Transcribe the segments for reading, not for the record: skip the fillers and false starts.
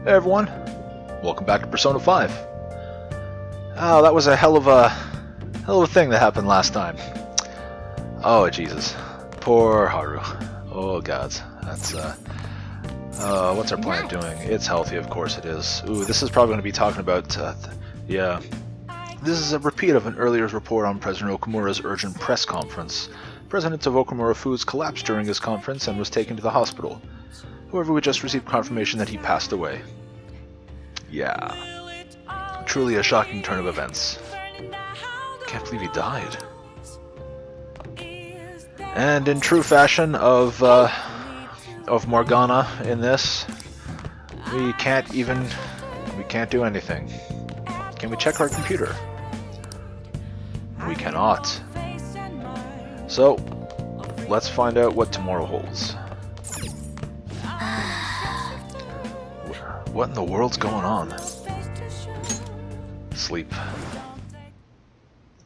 Hey everyone, welcome back to Persona 5. Oh, that was a hell of a thing that happened last time. Oh Jesus, poor Haru. Oh gods, that's what's our planet doing? It's healthy, of course it is. Ooh, this is probably going to be talking about, yeah. This is a repeat of an earlier report on President Okamura's urgent press conference. President of Okamura Foods collapsed during his conference and was taken to the hospital. However, we just received confirmation that he passed away. Yeah. Truly a shocking turn of events. Can't believe he died. And in true fashion of Morgana in this, we can't do anything. Can we check our computer? We cannot. So, let's find out what tomorrow holds. What in the world's going on? Sleep.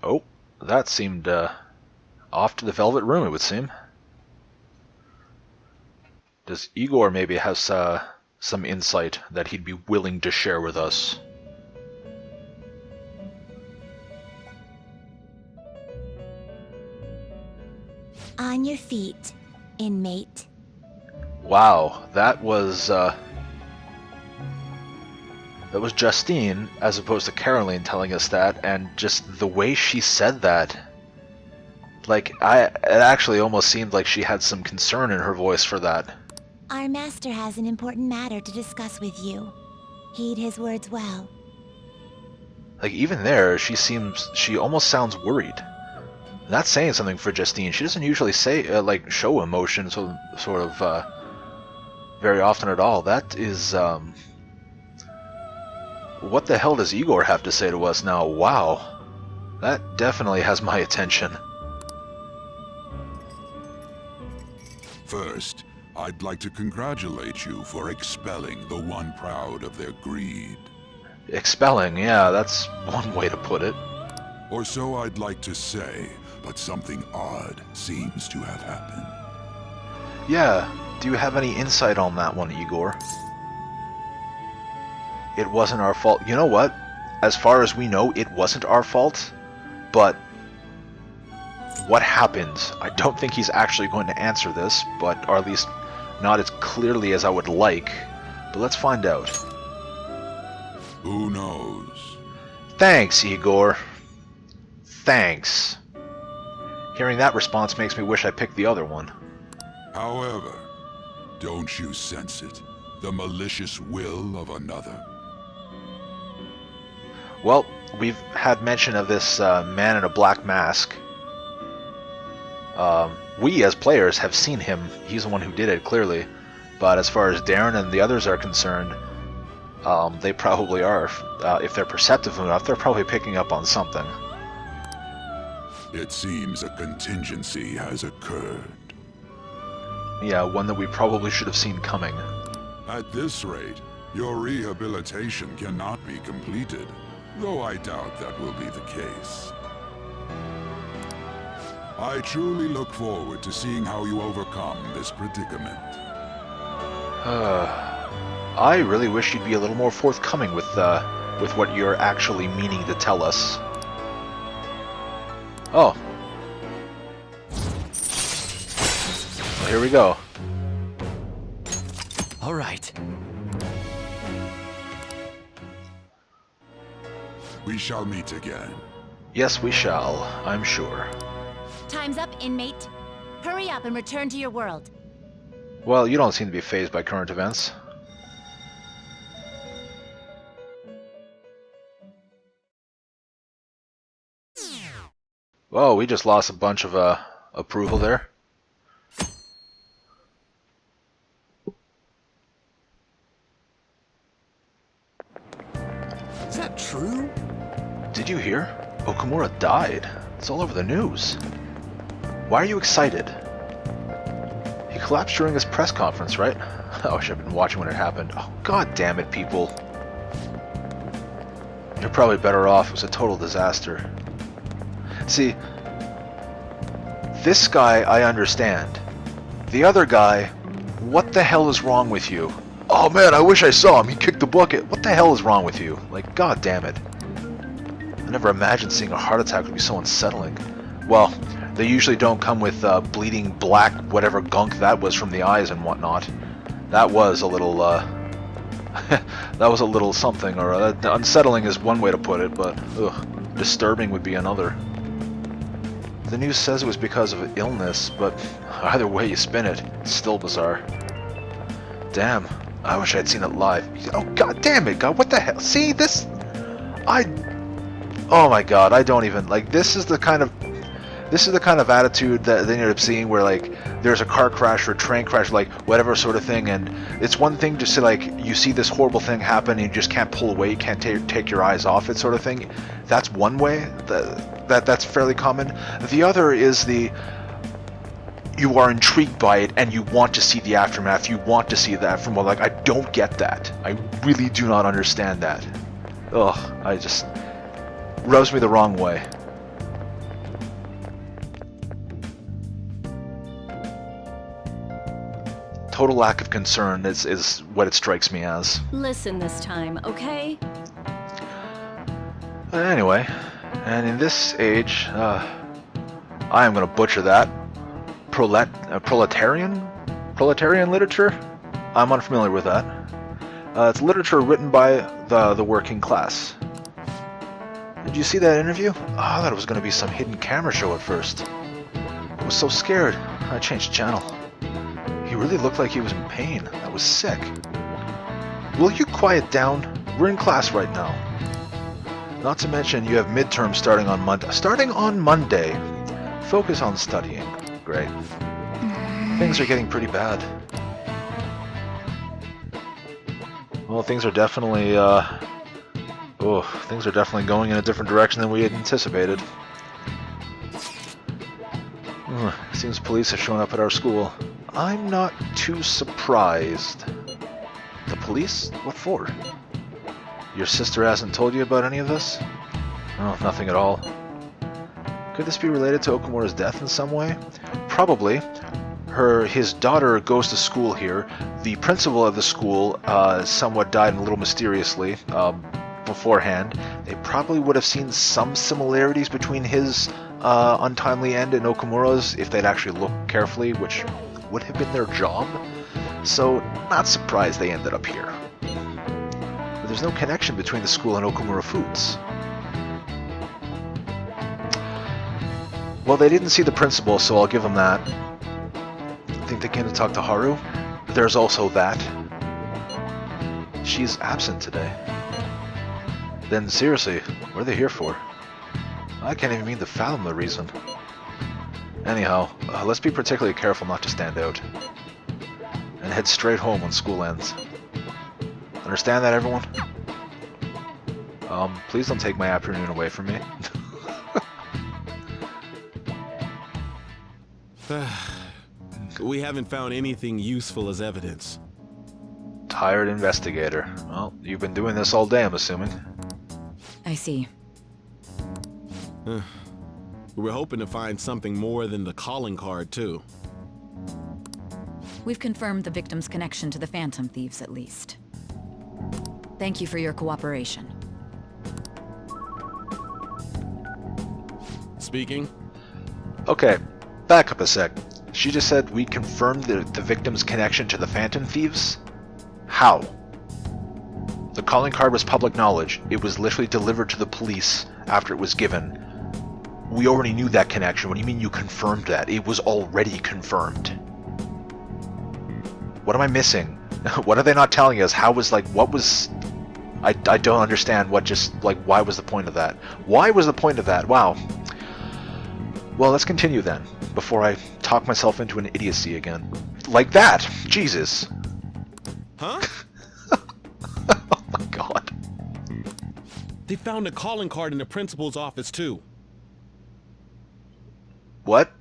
Oh, that seemed off to the Velvet Room, it would seem. Does Igor maybe have some insight that he'd be willing to share with us? On your feet, inmate. Wow, that was Justine, as opposed to Caroline telling us that, and just the way she said that. Like, it actually almost seemed like she had some concern in her voice for that. Our master has an important matter to discuss with you. Heed his words well. Like, even there, she almost sounds worried. That's saying something for Justine. She doesn't usually say, show emotion sort of very often at all. That is, what the hell does Igor have to say to us now? Wow. That definitely has my attention. First, I'd like to congratulate you for expelling the one proud of their greed. Expelling, yeah, that's one way to put it. Or so I'd like to say, but something odd seems to have happened. Yeah, do you have any insight on that one, Igor? It wasn't our fault. You know what? As far as we know, it wasn't our fault, but what happened? I don't think he's actually going to answer this, or at least not as clearly as I would like, but let's find out. Who knows? Thanks, Igor. Thanks. Hearing that response makes me wish I picked the other one. However, don't you sense it? The malicious will of another? Well, we've had mention of this man in a black mask. We, as players, have seen him. He's the one who did it, clearly. But as far as Darren and the others are concerned, they probably are. If they're perceptive enough, they're probably picking up on something. It seems a contingency has occurred. Yeah, one that we probably should have seen coming. At this rate, your rehabilitation cannot be completed, though I doubt that will be the case. I truly look forward to seeing how you overcome this predicament. I really wish you'd be a little more forthcoming with what you're actually meaning to tell us. Oh. Well, here we go. All right. We shall meet again. Yes, we shall, I'm sure. Time's up, inmate. Hurry up and return to your world. Well, you don't seem to be fazed by current events. Whoa, we just lost a bunch of approval there. Is that true? Did you hear? Okamura died. It's all over the news. Why are you excited? He collapsed during his press conference, right? I wish I'd been watching when it happened. Oh, god damn it, people. You're probably better off. It was a total disaster. See, this guy I understand. The other guy, what the hell is wrong with you? Oh man, I wish I saw him. He kicked the bucket. What the hell is wrong with you? Like, god damn it. I never imagined seeing a heart attack would be so unsettling. Well, they usually don't come with bleeding black whatever gunk that was from the eyes and whatnot. That was a little, that was a little something, or unsettling is one way to put it, but disturbing would be another. The news says it was because of illness, but either way you spin it, it's still bizarre. Damn, I wish I'd seen it live. Oh god damn it, God, what the hell? See, this... Oh my god, I don't even... Like, this is the kind of attitude that they ended up seeing where, like, there's a car crash or a train crash, like, whatever sort of thing, and it's one thing just to, like, you see this horrible thing happen and you just can't pull away, you can't take your eyes off it sort of thing. That's one way, that's fairly common. The other is you are intrigued by it and you want to see the aftermath, you want to see that from, well, like, I don't get that. I really do not understand that. Ugh, rubs me the wrong way. Total lack of concern is what it strikes me as. Listen this time, okay? Anyway, and in this age, I am going to butcher that. Proletarian literature? I'm unfamiliar with that. It's literature written by the working class. Did you see that interview? Oh, I thought it was going to be some hidden camera show at first. I was so scared, I changed channel. He really looked like he was in pain. That was sick. Will you quiet down? We're in class right now. Not to mention you have midterms starting on Monday. Starting on Monday. Focus on studying. Great. Things are getting pretty bad. Well, things are definitely going in a different direction than we had anticipated. Seems police have shown up at our school. I'm not too surprised. The police? What for? Your sister hasn't told you about any of this? Oh, nothing at all. Could this be related to Okumura's death in some way? Probably. His daughter goes to school here. The principal of the school somewhat died a little mysteriously beforehand. They probably would have seen some similarities between his untimely end and Okumura's if they'd actually looked carefully, which would have been their job. So, not surprised they ended up here. But there's no connection between the school and Okumura Foods. Well, they didn't see the principal, so I'll give them that. I think they came to talk to Haru. There's also that. She's absent today. Then seriously, what are they here for? I can't even begin to fathom the reason. Anyhow, let's be particularly careful not to stand out. And head straight home when school ends. Understand that, everyone? Please don't take my afternoon away from me. We haven't found anything useful as evidence. Tired investigator. Well, you've been doing this all day, I'm assuming. I see. We were hoping to find something more than the calling card, too. We've confirmed the victim's connection to the Phantom Thieves, at least. Thank you for your cooperation. Speaking? Okay, back up a sec. She just said we confirmed the victim's connection to the Phantom Thieves? How? The calling card was public knowledge. It was literally delivered to the police after it was given. We already knew that connection. What do you mean you confirmed that? It was already confirmed. What am I missing? What are they not telling us? How was, like, what was... I don't understand what just, like, why was the point of that? Why was the point of that? Wow. Well, let's continue then, before I talk myself into an idiocy again. Like that! Jesus! Huh? Oh my god. They found a calling card in the principal's office, too. What?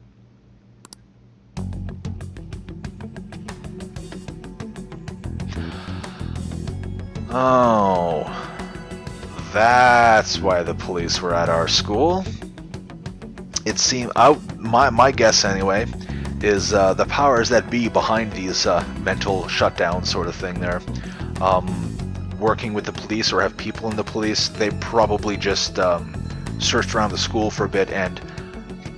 Oh. That's why the police were at our school. It seemed... my guess, anyway, is the powers that be behind these mental shutdown sort of thing there working with the police or have people in the police. They probably just searched around the school for a bit and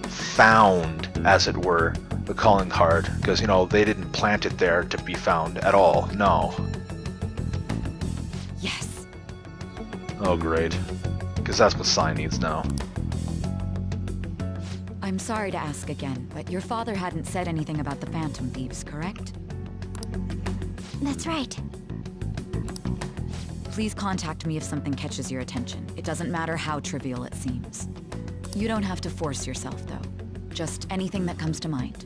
found, as it were, the calling card, because, you know, they didn't plant it there to be found at all. No. Yes. Oh, great. Because that's what Sai needs now. I'm sorry to ask again, but your father hadn't said anything about the Phantom Thieves, correct? That's right. Please contact me if something catches your attention. It doesn't matter how trivial it seems. You don't have to force yourself, though. Just anything that comes to mind.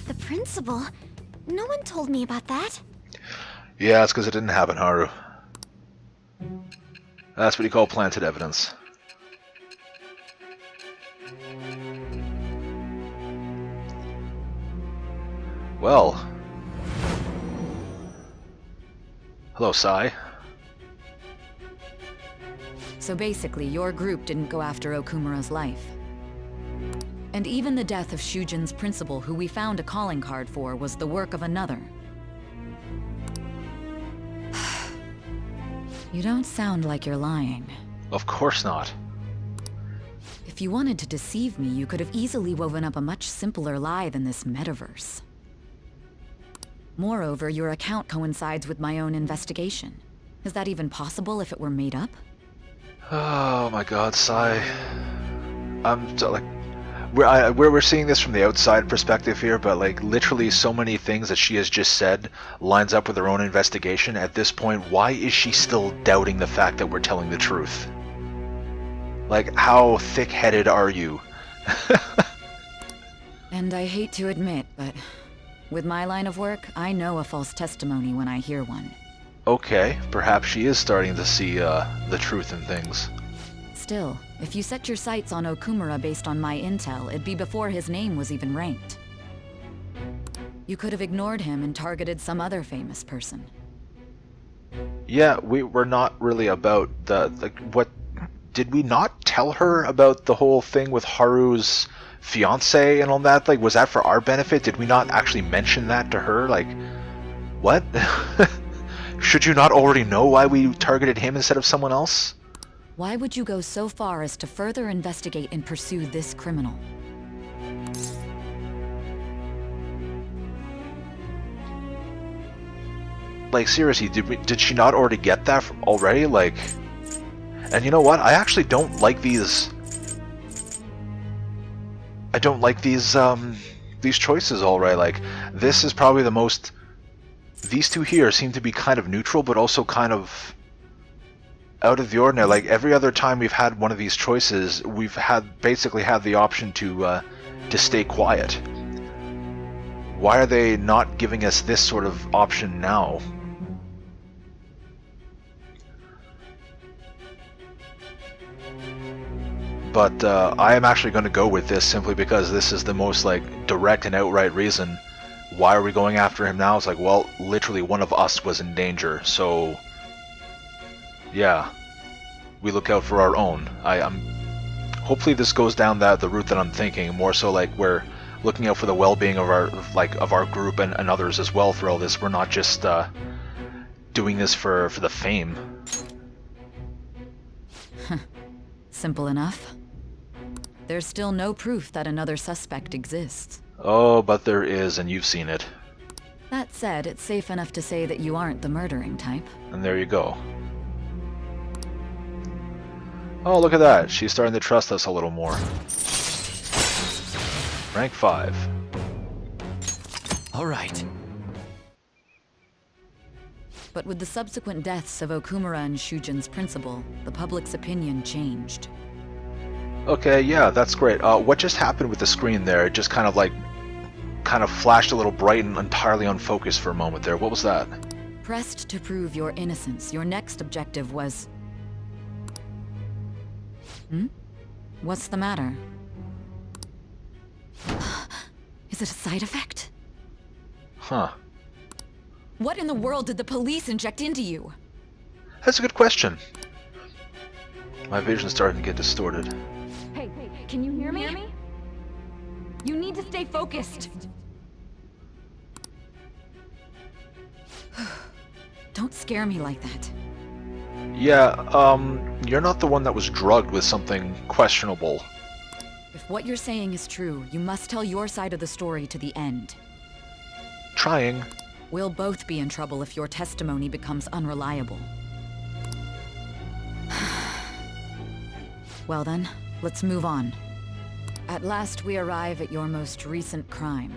The principal? No one told me about that. Yeah, it's because it didn't happen, Haru. That's what you call planted evidence. Well. Hello, Sai. So basically, your group didn't go after Okumura's life. And even the death of Shujin's principal, who we found a calling card for, was the work of another. You don't sound like you're lying. Of course not. If you wanted to deceive me, you could have easily woven up a much simpler lie than this metaverse. Moreover, your account coincides with my own investigation. Is that even possible if it were made up? Oh my god, Sai. I'm so, like... We're seeing this from the outside perspective here, but like literally so many things that she has just said lines up with her own investigation. At this point, why is she still doubting the fact that we're telling the truth? Like, how thick-headed are you? And I hate to admit, but with my line of work, I know a false testimony when I hear one. Okay, perhaps she is starting to see the truth in things. Still, if you set your sights on Okumura based on my intel, it'd be before his name was even ranked. You could have ignored him and targeted some other famous person. Yeah, we're not really about what... Did we not tell her about the whole thing with Haru's fiance and all that? Like, was that for our benefit? Did we not actually mention that to her? Like, what? Should you not already know why we targeted him instead of someone else? Why would you go so far as to further investigate and pursue this criminal? Like, seriously, did she not already get that already? Like, and you know what? I actually don't like these. I don't like these choices. Alright, like this is probably the most. These two here seem to be kind of neutral, but also kind of out of the ordinary. Like every other time we've had one of these choices, we've basically had the option to stay quiet. Why are they not giving us this sort of option now? But I am actually going to go with this simply because this is the most like direct and outright reason. Why are we going after him now? It's like, well, literally one of us was in danger, so yeah, we look out for our own. I'm hopefully this goes down the route that I'm thinking, more so like we're looking out for the well-being of our group and others as well for all this. We're not just doing this for the fame. Simple enough. There's still no proof that another suspect exists. Oh, but there is, and you've seen it. That said, it's safe enough to say that you aren't the murdering type. And there you go. Oh, look at that. She's starting to trust us a little more. Rank 5. All right. But with the subsequent deaths of Okumura and Shujin's principal, the public's opinion changed. Okay, yeah, that's great. What just happened with the screen there? It just kind of flashed a little bright and entirely unfocused for a moment there. What was that? Pressed to prove your innocence, your next objective was... What's the matter? Is it a side effect? Huh. What in the world did the police inject into you? That's a good question. My vision's starting to get distorted. Hey, can you hear me? You need to stay focused. Don't scare me like that. Yeah, you're not the one that was drugged with something questionable. If what you're saying is true, you must tell your side of the story to the end. Trying. We'll both be in trouble if your testimony becomes unreliable. Well then, let's move on. At last we arrive at your most recent crime.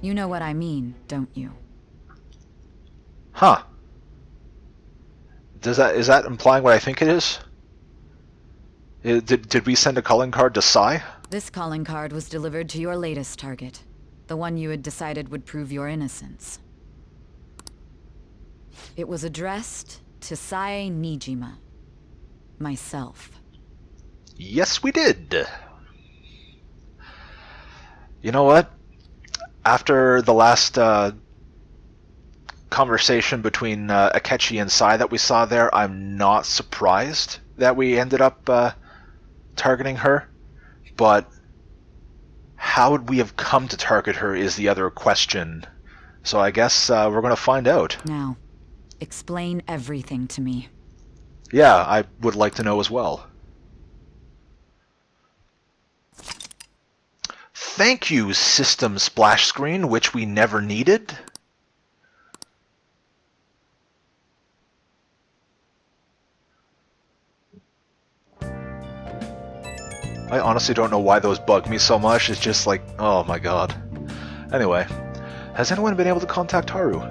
You know what I mean, don't you? Huh. Is that implying what I think it is? Did we send a calling card to Sai? This calling card was delivered to your latest target. The one you had decided would prove your innocence. It was addressed to Sae Nijima. Myself. Yes, we did. You know what? After the last conversation between Akechi and Sai that we saw there, I'm not surprised that we ended up targeting her. But how would we have come to target her is the other question. So I guess we're going to find out. Now, explain everything to me. Yeah, I would like to know as well. Thank you, system splash screen, which we never needed. I honestly don't know why those bug me so much. It's just like, oh my god. Anyway, has anyone been able to contact Haru?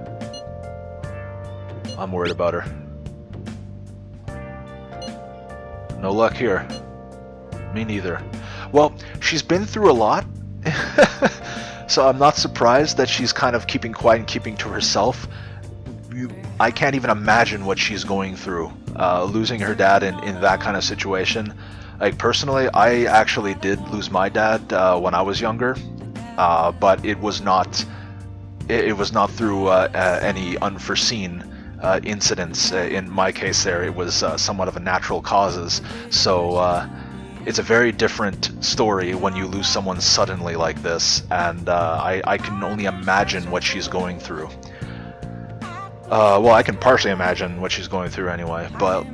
I'm worried about her. No luck here. Me neither. Well, she's been through a lot, so I'm not surprised that she's kind of keeping quiet and keeping to herself. I can't even imagine what she's going through, losing her dad in that kind of situation. Like, personally, I actually did lose my dad when I was younger, but it was not through any unforeseen incidents. In my case there, it was somewhat of a natural causes. So it's a very different story when you lose someone suddenly like this, and I can only imagine what she's going through. Well, I can partially imagine what she's going through anyway, but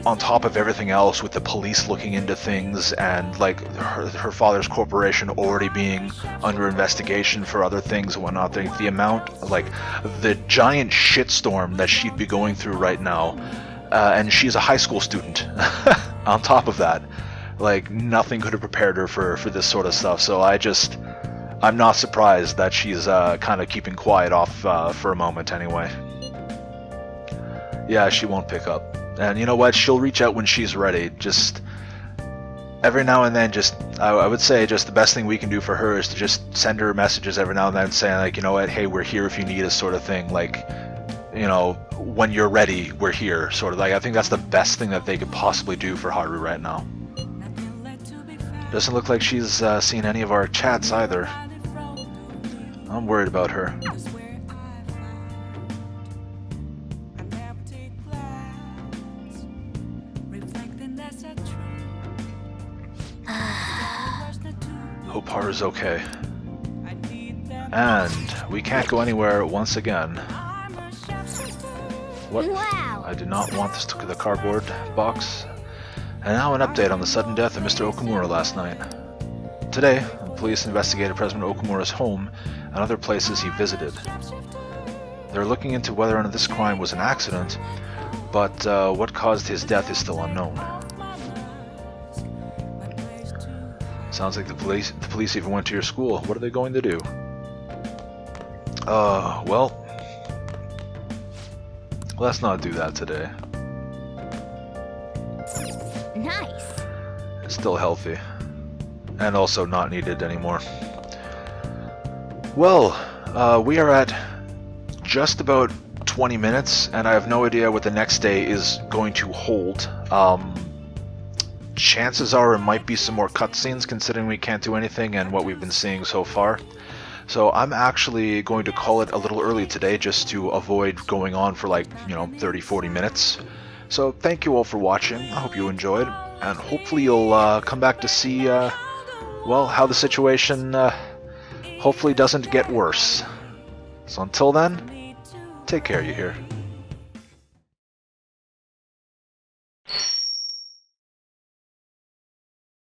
on top of everything else, with the police looking into things and like her father's corporation already being under investigation for other things and whatnot, the amount, like the giant shitstorm that she'd be going through right now, and she's a high school student on top of that, like nothing could have prepared her for this sort of stuff. So I'm not surprised that she's kind of keeping quiet off for a moment anyway. Yeah, she won't pick up. And you know what? She'll reach out when she's ready. Just every now and then, I would say just the best thing we can do for her is to just send her messages every now and then saying, like, you know what, hey, we're here if you need us, sort of thing. Like, you know, when you're ready, we're here, sort of. Like, I think that's the best thing that they could possibly do for Haru right now. Doesn't look like she's seen any of our chats either. I'm worried about her. Hope Haru's okay. And we can't go anywhere once again. What? Wow. I did not want this to the cardboard box. And now an update on the sudden death of Mr. Okumura last night. Today, the police investigated President Okumura's home and other places he visited. They're looking into whether or not this crime was an accident, but what caused his death is still unknown. Sounds like the police even went to your school. What are they going to do? Well, let's not do that today. Nice. It's still healthy. And also not needed anymore. Well, we are at just about 20 minutes, and I have no idea what the next day is going to hold. Chances are it might be some more cutscenes, considering we can't do anything and what we've been seeing so far. So I'm actually going to call it a little early today, just to avoid going on for like, 30-40 minutes. So thank you all for watching. I hope you enjoyed. and hopefully you'll come back to see, well, how the situation hopefully doesn't get worse. So until then, take care, you hear?